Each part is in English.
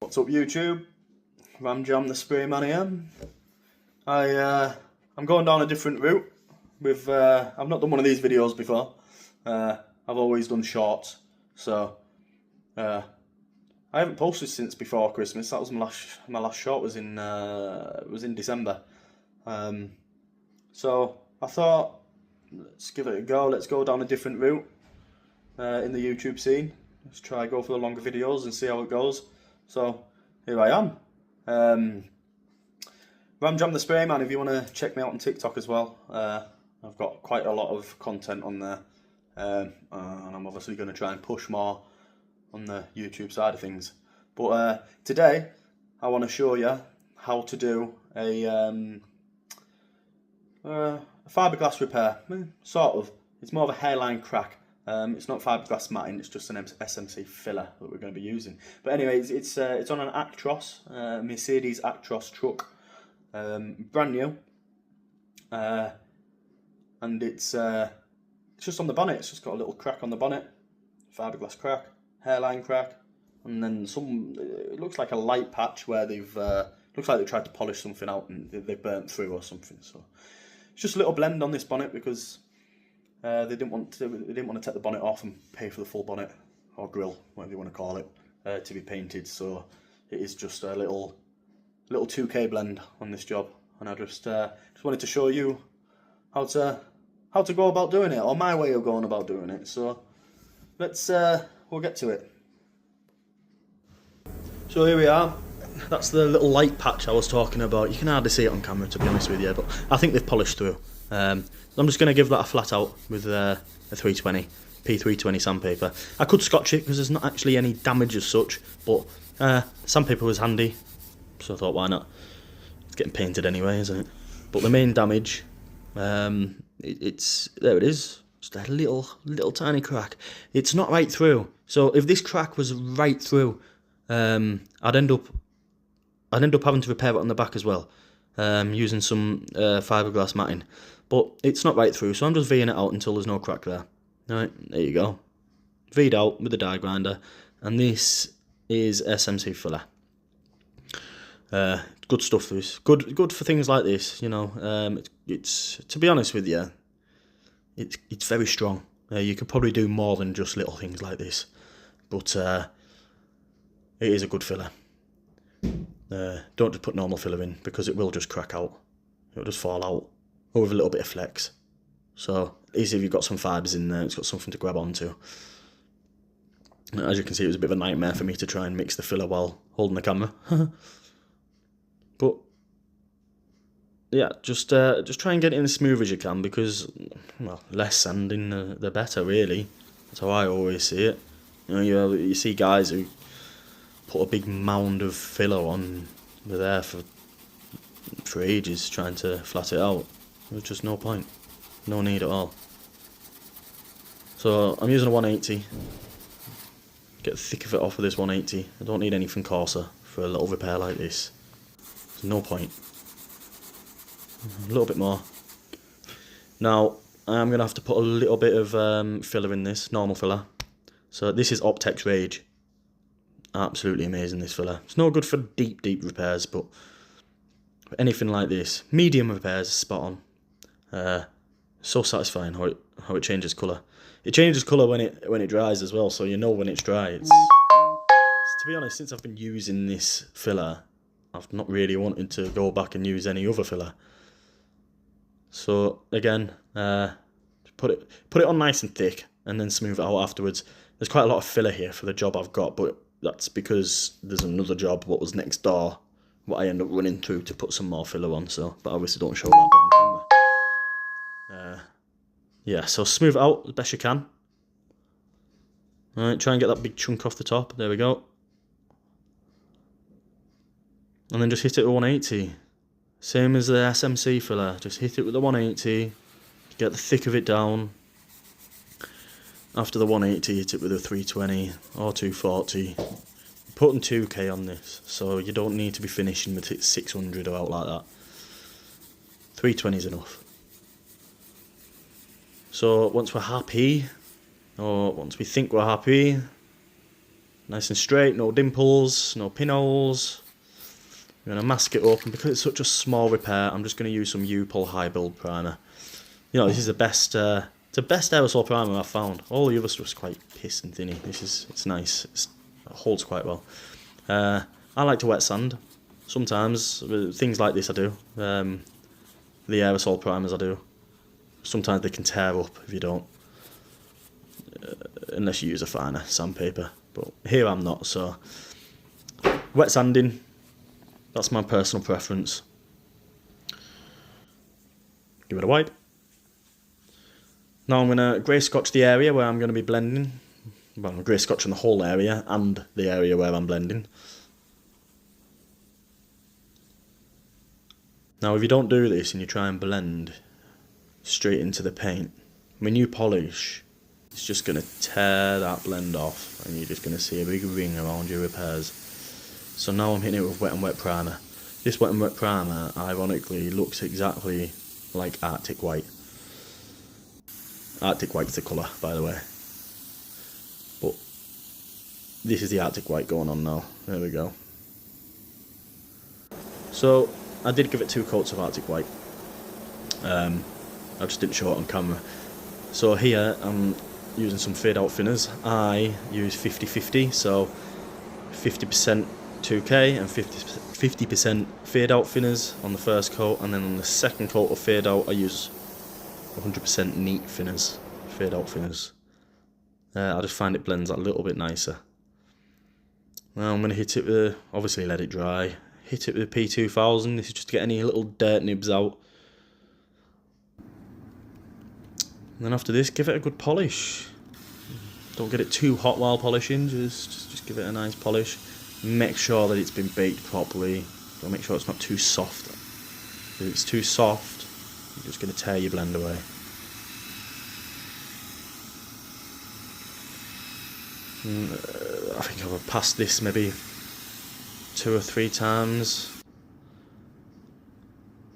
What's up YouTube? Ramjam the Spray Man here. I'm going down a different route. I've not done one of these videos before. I've always done shorts, so I haven't posted since before Christmas. That was my last short was in December. So I thought, let's give it a go. Let's go down a different route in the YouTube scene. Let's try go for the longer videos and see how it goes. So here I am. Ramjam the Spray Man, if you want to check me out on TikTok as well. I've got quite a lot of content on there. And I'm obviously going to try and push more on the YouTube side of things. But today, I want to show you how to do a fiberglass repair. Sort of. It's more of a hairline crack. It's not fiberglass matting, it's just an SMC filler that we're going to be using. But anyways, it's on an Actros, Mercedes Actros truck, brand new, and it's just on the bonnet. It's just got a little crack on the bonnet, fiberglass crack, hairline crack, and then it looks like a light patch where looks like they tried to polish something out and they burnt through or something. So it's just a little blend on this bonnet because they didn't want to take the bonnet off and pay for the full bonnet or grill, whatever you want to call it, to be painted. So it is just a little 2K blend on this job, and I just wanted to show you how to go about doing it, or my way of going about doing it. So we'll get to it. So here we are. That's the little light patch I was talking about. You can hardly see it on camera, to be honest with you, but I think they've polished through. I'm just going to give that a flat out with a 320, P320 sandpaper. I could scotch it because there's not actually any damage as such, but sandpaper was handy, so I thought why not. It's getting painted anyway, isn't it? But the main damage, it's there it is, just a little tiny crack. It's not right through, so if this crack was right through, I'd end up having to repair it on the back as well, using some fiberglass matting. But it's not right through, so I'm just V'ing it out until there's no crack there. Alright, there you go. V'd out with the die grinder, and this is SMC filler. Good stuff, this. Good for things like this, you know. It's to be honest with you, it's very strong. You could probably do more than just little things like this, but it is a good filler. Don't just put normal filler in because it will just crack out. It'll just fall out. Or with a little bit of flex. So at least if you've got some fibres in there, it's got something to grab onto. As you can see, it was a bit of a nightmare for me to try and mix the filler while holding the camera. But yeah, just try and get it in as smooth as you can, because, well, less sanding the better, really. That's how I always see it. You see guys who put a big mound of filler on. They're there for ages trying to flat it out. There's just no point, no need at all. So I'm using a 180. Get the thick of it off with this 180. I don't need anything coarser for a little repair like this. There's no point. A little bit more. Now I'm gonna have to put a little bit of filler in this, normal filler. So this is Optex Rage. Absolutely amazing, this filler. It's no good for deep repairs, but for anything like this, medium repairs, spot on. So satisfying how it changes colour. It changes colour when it dries as well, so you know when it's dry. To be honest, since I've been using this filler, I've not really wanted to go back and use any other filler. So again, put it on nice and thick, and then smooth it out afterwards. There's quite a lot of filler here for the job I've got, but that's because there's another job what was next door, what I end up running through to put some more filler on. So, but obviously don't show that on camera. Yeah, so smooth it out as best you can. Alright, try and get that big chunk off the top. There we go. And then just hit it with 180. Same as the SMC filler. Just hit it with the 180. Get the thick of it down. After the 180, hit it with a 320 or 240. Putting 2K on this, so you don't need to be finishing with it 600 or out like that. 320 is enough. So once we're happy, or once we think we're happy, Nice and straight, no dimples, no pinholes. I'm going to mask it up, and because it's such a small repair, I'm just going to use some U-Pol high build primer. You know, this is the best, it's the best aerosol primer I've found. All the other stuff's quite piss and thinny. It's nice. It holds quite well. I like to wet sand. Sometimes, things like this I do. The aerosol primers I do. Sometimes they can tear up if you don't. Unless you use a finer sandpaper. But here I'm not, so... Wet sanding. That's my personal preference. Give it a wipe. Now I'm going to grey scotch the area where I'm going to be blending. Well, I'm grey scotching the whole area and the area where I'm blending. Now if you don't do this and you try and blend straight into the paint, when you polish, it's just going to tear that blend off and you're just going to see a big ring around your repairs. So now I'm hitting it with wet and wet primer. This wet and wet primer, ironically, looks exactly like Arctic White. Arctic White's the colour, by the way. But this is the Arctic White going on now. There we go. So I did give it 2 coats of Arctic White. I just didn't show it on camera. So here I'm using some fade out thinners. I use 50-50, so 50% 2K and 50% fade out thinners on the first coat, and then on the second coat of fade out I use 100% neat thinners, fade out thinners. I just find it blends a little bit nicer. Now I'm going to hit it with, obviously let it dry, hit it with the P2000, this is just to get any little dirt nibs out. And then after this, give it a good polish. Don't get it too hot while polishing, just give it a nice polish. Make sure that it's been baked properly. Don't make sure it's not too soft. If it's too soft, you're just going to tear your blend away. I think I've passed this maybe 2 or 3 times.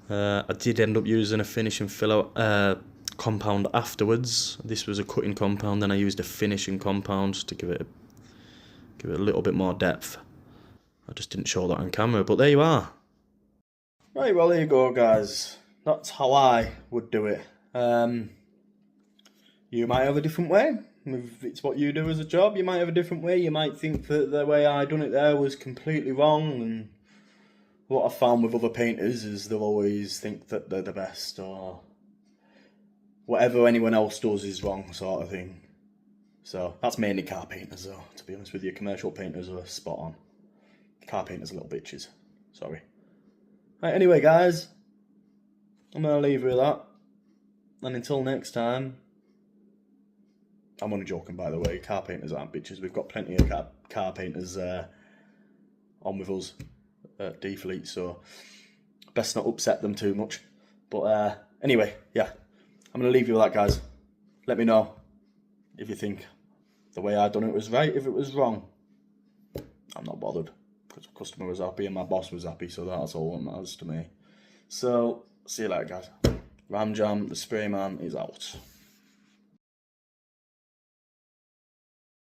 I did end up using a finishing filler compound afterwards. This was a cutting compound, then I used a finishing compound to give it a little bit more depth. I just didn't show that on camera, but there you are. Right, well there you go guys. That's how I would do it. You might have a different way. If it's what you do as a job, you might have a different way. You might think that the way I done it there was completely wrong, and what I've found with other painters is they'll always think that they're the best, or whatever anyone else does is wrong, sort of thing. So that's mainly car painters though, to be honest with you. Commercial painters are spot on. Car painters are little bitches. Sorry. Right, anyway guys, I'm going to leave you with that. And until next time, I'm only joking by the way, car painters aren't bitches. We've got plenty of car painters on with us at D-Fleet, so best not upset them too much. But anyway, yeah, I'm going to leave you with that guys. Let me know if you think the way I done it was right. If it was wrong, I'm not bothered, because the customer was happy and my boss was happy, so that's all that matters to me. So, see you later guys. Ram Jam, the spray man, is out.